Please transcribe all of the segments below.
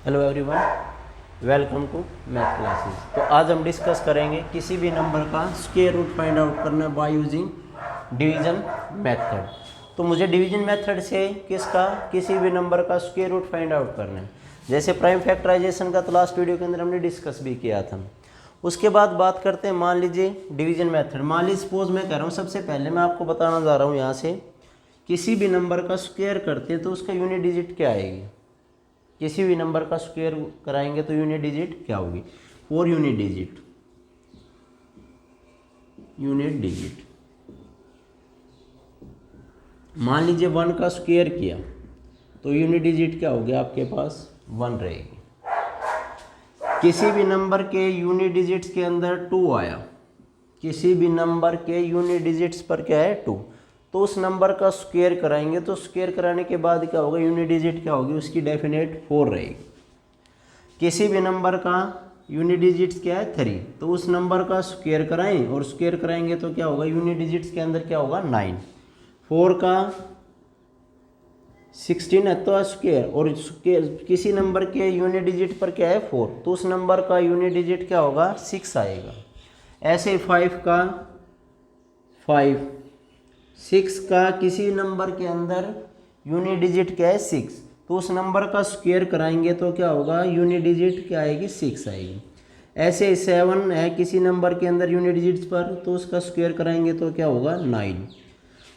Hello everyone, welcome to math classes. तो आज हम डिस्कस करेंगे किसी भी नंबर का स्क्वायर रूट फाइंड आउट करना बाय यूजिंग डिवीजन मेथड। तो मुझे डिवीजन मेथड से किसी भी नंबर का स्क्वायर रूट फाइंड आउट करना है। जैसे प्राइम फैक्टराइजेशन का तो लास्ट वीडियो के अंदर हमने डिस्कस भी किया था। उसके बाद बात करते हैं, मान लीजिए डिवीजन मेथड। मान लीजिए सपोज मैं कह रहा हूँ, सबसे पहले मैं आपको बताना जा रहा हूँ यहाँ से, किसी भी नंबर का स्क्वायर करते हैं तो उसका यूनिट डिजिट क्या आएगी। किसी भी नंबर का स्क्वायर कराएंगे तो यूनिट डिजिट क्या होगी, 4 यूनिट डिजिट। मान लीजिए 1 का स्क्वायर किया तो यूनिट डिजिट क्या होगी आपके पास, 1 रहेगी। किसी भी नंबर के यूनिट डिजिट्स के अंदर 2 आया, किसी भी नंबर के यूनिट डिजिट्स पर क्या है 2, तो उस नंबर का स्क्वायर कराएंगे तो स्क्वायर कराने के बाद क्या होगा, यूनिट डिजिट क्या होगी उसकी, डेफिनेट 4 रहेगी। किसी भी नंबर का यूनिट डिजिट्स क्या है 3, तो उस नंबर का स्क्वायर कराएं और स्क्वायर कराएंगे तो क्या होगा, यूनिट डिजिट्स के अंदर क्या होगा 9। 4 का 16 है तो स्क्वायर, और किसी नंबर के यूनिट डिजिट पर क्या है 4, तो उस नंबर का यूनिट डिजिट क्या होगा 6 आएगा। ऐसे 5 का 5, 6 का किसी नंबर के अंदर यूनिट डिजिट क्या है 6, तो उस नंबर का स्क्वायर कराएंगे तो क्या होगा, यूनिट डिजिट क्या आएगी 6 आएगी। ऐसे 7 है किसी नंबर के अंदर यूनिट डिजिट्स पर, तो उसका स्क्वायर कराएंगे तो क्या होगा 9।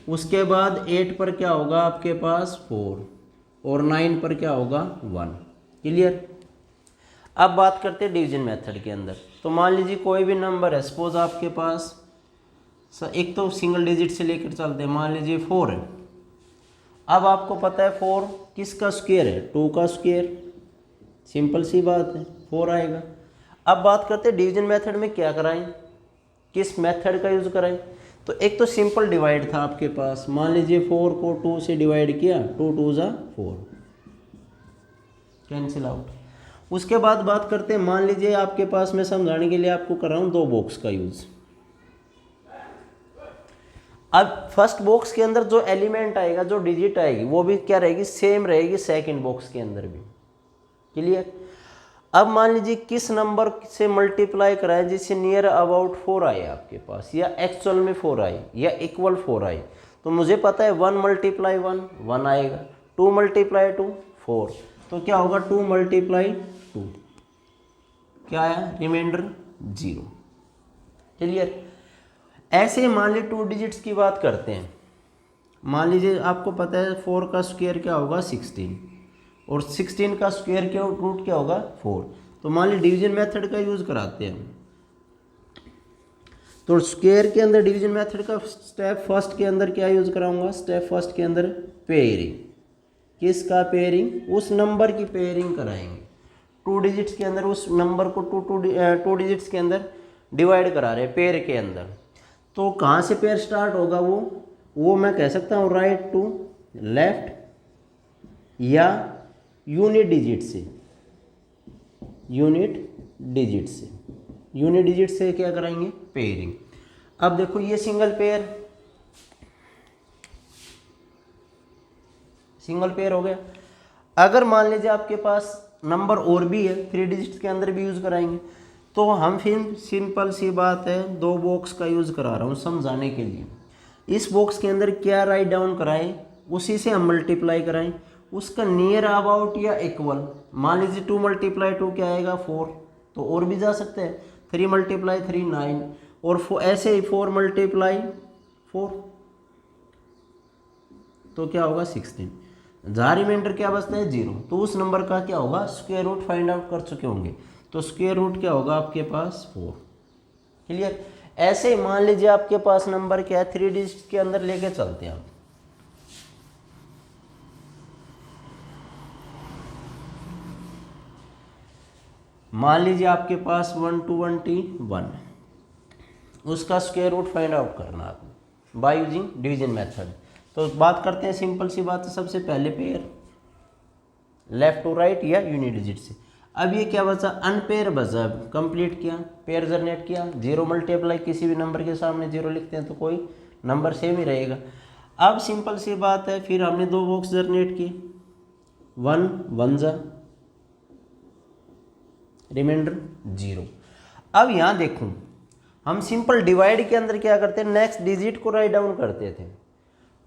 उसके बाद 8 पर क्या होगा आपके पास 4, और 9 पर क्या होगा 1। क्लियर। अब बात करते हैं डिवीजन मेथड के अंदर। तो मान लीजिए कोई भी नंबर है, सपोज आपके पास एक तो सिंगल डिजिट से लेकर चलते हैं, मान लीजिए 4 है। अब आपको पता है 4 किसका स्क्वायर है, 2 का स्क्वायर, सिंपल सी बात है 4 आएगा। अब बात करते हैं डिवीजन मेथड में क्या कराएं, किस मेथड का यूज कराएं। तो एक तो सिंपल डिवाइड था आपके पास, मान लीजिए 4 को 2 से डिवाइड किया, 2 2 जा 4, कैंसिल आउट। उसके बाद बात करते हैं, मान लीजिए आपके पास, मैं समझाने के लिए आपको कर रहा हूँ 2 बॉक्स का यूज। अब फर्स्ट बॉक्स के अंदर जो एलिमेंट आएगा, जो डिजिट आएगी, वो भी क्या रहेगी, सेम रहेगी सेकंड बॉक्स के अंदर भी। क्लियर। अब मान लीजिए किस नंबर से मल्टीप्लाई कराए जिससे नियर अबाउट 4 आए आपके पास, या एक्चुअल में 4 आए, या इक्वल 4 आए। तो मुझे पता है 1 मल्टीप्लाई 1 1 आएगा, 2 मल्टीप्लाई 2 4, तो क्या होगा 2 मल्टीप्लाई 2 क्या आया, रिमाइंडर 0। क्लियर। ऐसे मान लीजिए 2 डिजिट्स की बात करते हैं। मान लीजिए आपको पता है 4 का स्क्वायर क्या होगा 16, और 16 का स्क्वायर क्या रूट क्या होगा 4। तो मान लीजिए डिवीजन मेथड का यूज कराते हैं। तो स्क्वायर के अंदर डिवीजन मेथड का स्टेप फर्स्ट के अंदर क्या यूज कराऊंगा, स्टेप फर्स्ट के अंदर पेयरिंग। किसका पेयरिंग, उस नंबर की पेयरिंग कराएंगे। 2 डिजिट्स के अंदर उस नंबर को 2 डिजिट्स के अंदर डिवाइड करा रहे हैं पेयर के अंदर। तो कहाँ से पेयर स्टार्ट होगा, वो मैं कह सकता हूँ राइट टू लेफ्ट, या यूनिट डिजिट से, यूनिट डिजिट से क्या कराएंगे, पेयरिंग। अब देखो ये सिंगल पेयर हो गया। अगर मान लीजिए आपके पास नंबर और भी है, 3 डिजिट के अंदर भी यूज कराएंगे, तो हम फिर सिंपल सी बात है 2 बॉक्स का यूज करा रहा हूँ समझाने के लिए। इस बॉक्स के अंदर क्या राइट डाउन कराएं, उसी से हम मल्टीप्लाई कराएं, उसका नियर अबाउट या इक्वल। मान लीजिए 2 मल्टीप्लाई 2 क्या आएगा 4, तो और भी जा सकते हैं, 3 मल्टीप्लाई 3 9, और ऐसे ही 4 मल्टीप्लाई 4 तो क्या होगा 16। जहाँ रिमाइंडर क्या बचता है 0, तो उस नंबर का क्या होगा, स्क्वायर रूट फाइंड आउट कर चुके होंगे, तो स्क्वायर रूट क्या होगा आपके पास 4। क्लियर। ऐसे ही मान लीजिए आपके पास नंबर क्या है, 3 डिजिट के अंदर लेके चलते हैं आप। मान लीजिए आपके पास 121, उसका स्क्वायर रूट फाइंड आउट करना आपने बाय यूजिंग डिवीजन मेथड। तो बात करते हैं, सिंपल सी बात है, सबसे पहले पेयर लेफ्ट टू राइट या यूनिट डिजिट से। अब ये क्या बचा, अनपेयर बचा, कंप्लीट किया, पेयर जनरेट किया। 0 मल्टीप्लाई किसी भी नंबर के सामने 0 लिखते हैं तो कोई नंबर सेम ही रहेगा। अब सिंपल सी बात है, फिर हमने 2 बॉक्स जनरेट की, 1 1 जा रिमाइंडर 0। अब यहाँ देखूँ, हम सिंपल डिवाइड के अंदर क्या करते हैं, नेक्स्ट डिजिट को राइट डाउन करते थे,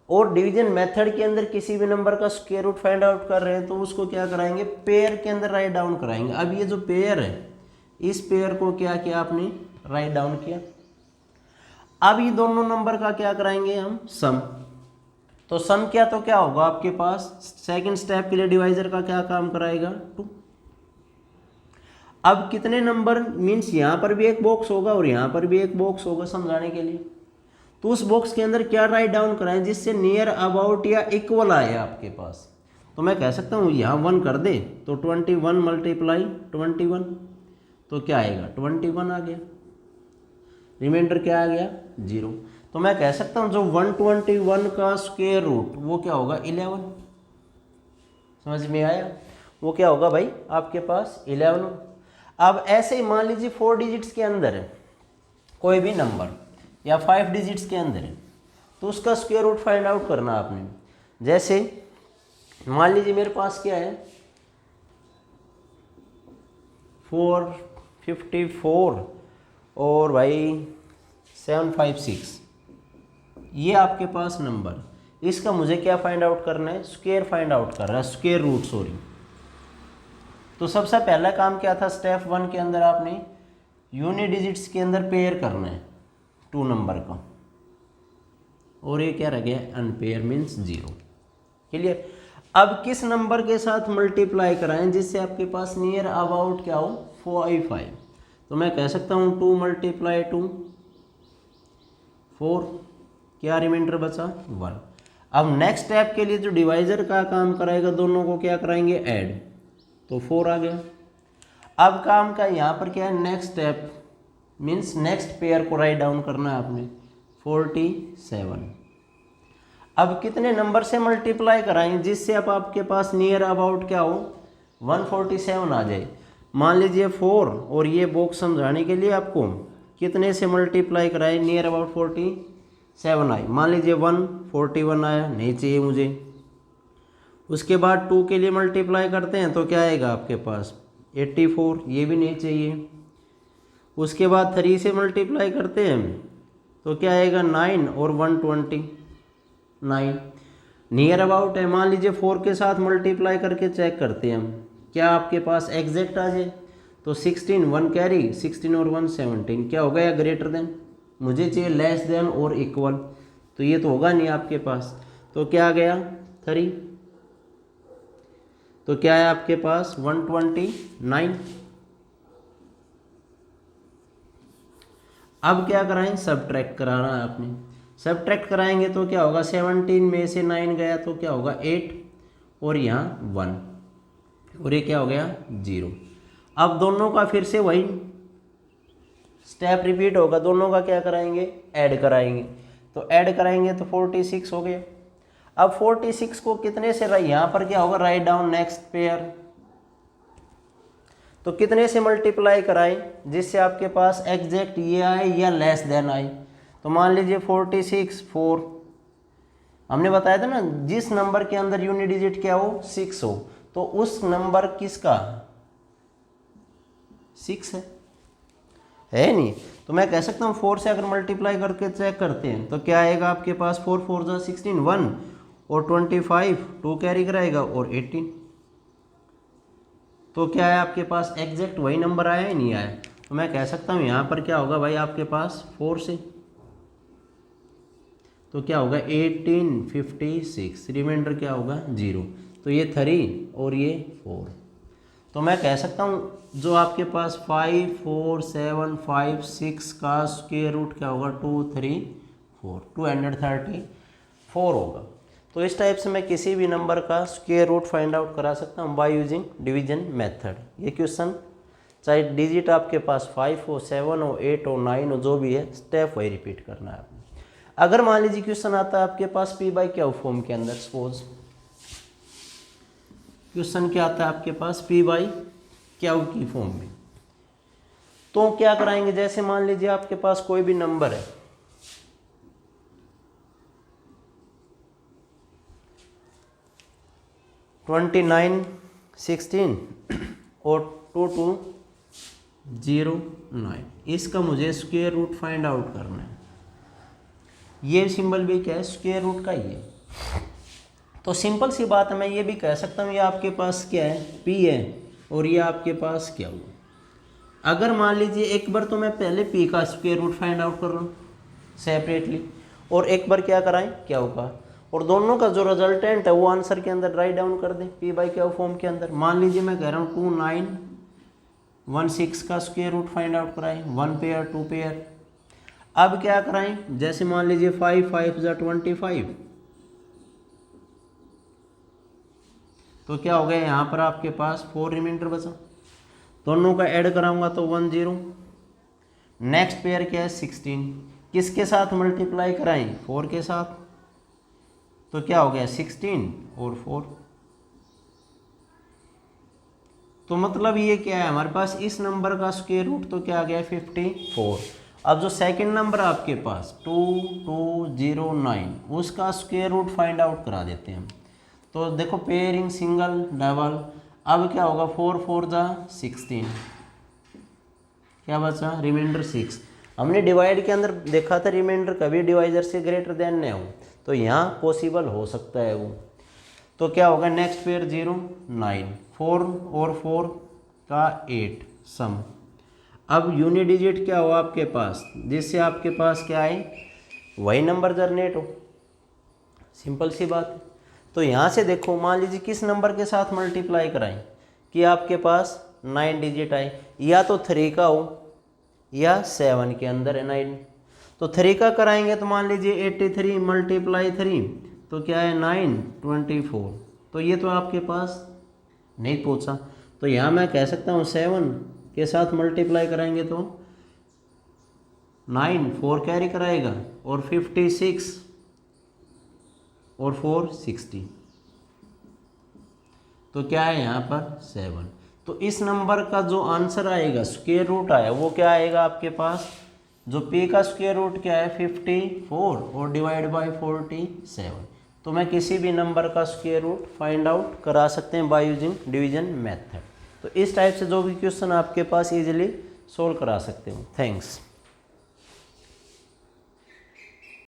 और डिवीजन मेथड के अंदर किसी भी नंबर का स्क्वायर रूट फाइंड आउट कर रहे हैं तो उसको क्या कराएंगे, पेयर के अंदर राइट डाउन कराएंगे। अब ये जो पेयर है, इस पेयर को क्या किया आपने, राइट डाउन किया। अब ये दोनों नंबर का क्या कराएंगे हम, सम। तो सम क्या, तो क्या होगा आपके पास, सेकंड स्टेप के लिए डिवाइजर का क्या काम कराएगा, 2। अब कितने नंबर, मीन्स यहाँ पर भी एक बॉक्स होगा और यहाँ पर भी एक बॉक्स होगा समझाने के लिए। तो उस बॉक्स के अंदर क्या राइट डाउन कराएं जिससे नियर अबाउट या इक्वल आए आपके पास। तो मैं कह सकता हूँ यहाँ 1 कर दे तो 21 मल्टीप्लाई 21, तो क्या आएगा, 21 आ गया। रिमाइंडर क्या आ गया, 0। तो मैं कह सकता हूँ जो 121 का स्क्वायर रूट वो क्या होगा, 11। समझ में आया, वो क्या होगा भाई आपके पास 11। अब ऐसे ही मान लीजिए 4 डिजिट्स के अंदर है कोई भी नंबर, या 5 डिजिट्स के अंदर है, तो उसका स्क्वायर रूट फाइंड आउट करना आपने। जैसे मान लीजिए मेरे पास क्या है, 454 और भाई 756, ये आपके पास नंबर, इसका मुझे क्या फाइंड आउट करना है, स्क्वायर फाइंड आउट कर रहा है, स्क्वायर रूट सॉरी। तो सबसे पहला काम क्या था, स्टेप 1 के अंदर आपने यूनिट डिजिट्स के अंदर पेयर करना है 2 नंबर का, और ये क्या रह गया, अनपेयर मीन्स 0। क्लियर। अब किस नंबर के साथ मल्टीप्लाई कराएं जिससे आपके पास नियर अबाउट क्या हो, 45। तो मैं कह सकता हूँ 2 मल्टीप्लाई 2 4, क्या रिमाइंडर बचा, 1। अब नेक्स्ट स्टेप के लिए जो डिवाइजर का काम कराएगा, दोनों को क्या कराएंगे, ऐड, तो 4 आ गया। अब काम का यहाँ पर क्या है, next step means next pair को राइट डाउन करना है आपने, 47। अब कितने नंबर से मल्टीप्लाई कराएं जिससे अब आपके पास नियर अबाउट क्या हो, 147 आ जाए। मान लीजिए 4, और ये बॉक्स समझाने के लिए आपको कितने से मल्टीप्लाई कराएं, नियर अबाउट 47 आए। मान लीजिए 141 आया, नहीं चाहिए मुझे। उसके बाद 2 के लिए मल्टीप्लाई करते हैं तो क्या आएगा आपके पास, 84, ये भी नहीं चाहिए। उसके बाद 3 से मल्टीप्लाई करते हैं तो क्या आएगा, 9 और 129, नियर अबाउट है। मान लीजिए 4 के साथ मल्टीप्लाई करके चेक करते हैं हम, क्या आपके पास एग्जैक्ट आ जाए, तो 16, 1 कैरी, 16 और 1 17, क्या होगा, या ग्रेटर देन, मुझे चाहिए लेस देन और इक्वल, तो ये तो होगा नहीं आपके पास, तो क्या आ गया 3, तो क्या है आपके पास 129। अब क्या कराएं, सब्ट्रैक्ट कराना है आपने। सब्ट्रैक्ट कराएंगे तो क्या होगा, 17 में से 9 गया तो क्या होगा 8, और यहाँ 1, और ये क्या हो गया 0। अब दोनों का फिर से वही स्टेप रिपीट होगा, दोनों का क्या कराएंगे, ऐड कराएंगे। तो ऐड कराएंगे तो 46 हो गया। अब 46 को कितने से, यहाँ पर क्या होगा, राइट डाउन नेक्स्ट पेयर, तो कितने से मल्टीप्लाई कराएं जिससे आपके पास एग्जैक्ट ये आए या लेस देन आए। तो मान लीजिए 46 4, हमने बताया था ना जिस नंबर के अंदर यूनिट डिजिट क्या हो 6 हो, तो उस नंबर किसका 6 है नहीं। तो मैं कह सकता हूँ 4 से अगर मल्टीप्लाई करके चेक करते हैं तो क्या आएगा आपके पास, 4 4 जा 16, 1 और 25, 2 कैरी कराएगा और 18, तो क्या है आपके पास एग्जैक्ट वही नंबर आया है, नहीं आया। तो मैं कह सकता हूँ यहाँ पर क्या होगा भाई आपके पास 4 से, तो क्या होगा 1856, रिमाइंडर क्या होगा 0, तो ये 3 और ये 4। तो मैं कह सकता हूँ जो आपके पास 5 4 7 5 6 का स्क्वायर रूट क्या होगा 2 3 4, 234 होगा। तो इस टाइप से मैं किसी भी नंबर का स्क्वायर रूट फाइंड आउट करा सकता हूँ बाय यूजिंग डिवीजन मेथड। ये क्वेश्चन चाहे डिजिट आपके पास 5 हो 7 हो 8 हो 9 हो, जो भी है स्टेप वही रिपीट करना है आपने। अगर मान लीजिए क्वेश्चन आता है आपके पास पी बाई क्यू फॉर्म के अंदर, सपोज क्वेश्चन क्या आता है आपके पास पी बाई क्यू की फॉर्म में, तो क्या कराएंगे, जैसे मान लीजिए आपके पास कोई भी नंबर है, (29, 16 और 2 2 0.09। इसका मुझे स्क्वायर रूट फाइंड आउट करना है। ये सिंबल भी क्या है, स्क्वायर रूट का ही है। तो सिंपल सी बात है, मैं ये भी कह सकता हूँ ये आपके पास क्या है, p है, और ये आपके पास क्या हुआ। अगर मान लीजिए एक बार तो मैं पहले p का स्क्वायर रूट फाइंड आउट कर लूँ सेपरेटली, और एक बार क्या कराएं, क्या होगा, और दोनों का जो रिजल्टेंट है वो आंसर के अंदर राइट डाउन कर दें p बाई क्यू फॉर्म के अंदर। मान लीजिए मैं कह रहा हूँ 2916 का स्क्वायर रूट फाइंड आउट कराएं, 1 पेयर 2 पेयर। अब क्या कराएं, जैसे मान लीजिए 5 5 × 25, तो क्या हो गया यहाँ पर आपके पास 4 रिमाइंडर बचा। दोनों का ऐड कराऊंगा तो 1 0। नेक्स्ट पेयर क्या है 16, किसके साथ मल्टीप्लाई कराएं, 4 के साथ, तो क्या हो गया 16 और 4। तो मतलब ये क्या है, हमारे पास इस नंबर का स्क्वायर रूट तो क्या आ गया 54। अब जो सेकंड नंबर है आपके पास 2209, उसका स्क्वायर रूट फाइंड आउट करा देते हैं हम। तो देखो पेयरिंग सिंगल डबल, अब क्या होगा 4 4 × 16, क्या बचा रिमाइंडर 6। हमने डिवाइड के अंदर देखा था रिमाइंडर कभी डिवाइजर से ग्रेटर देन न हो, तो यहाँ पॉसिबल हो सकता है वो। तो क्या होगा नेक्स्ट पेयर 0 9, 4 और 4 का 8 सम। अब यूनिट डिजिट क्या हो आपके पास, जिससे आपके पास क्या है वही नंबर जनरेट हो, सिंपल सी बात है। तो यहाँ से देखो मान लीजिए किस नंबर के साथ मल्टीप्लाई कराएं कि आपके पास 9 डिजिट आए, या तो 3 का हो या 7 के अंदर है 9। तो 3 का कराएंगे तो मान लीजिए 83 × 3 तो क्या है 9 24। तो ये तो आपके पास नहीं पहुँचा, तो यहाँ मैं कह सकता हूँ 7 के साथ मल्टीप्लाई कराएंगे तो 9 4 कैरी कराएगा, और 56 और 4 60, तो क्या है यहाँ पर 7। तो इस नंबर का जो आंसर आएगा स्क्वायर रूट आया वो क्या आएगा आपके पास, जो p का स्क्वायर रूट क्या है 54 और डिवाइड बाय 47। तो मैं किसी भी नंबर का स्क्वायर रूट फाइंड आउट करा सकते हैं बाय यूजिंग डिवीजन मेथड। तो इस टाइप से जो भी क्वेश्चन आपके पास इजीली सोल्व करा सकते हो। थैंक्स।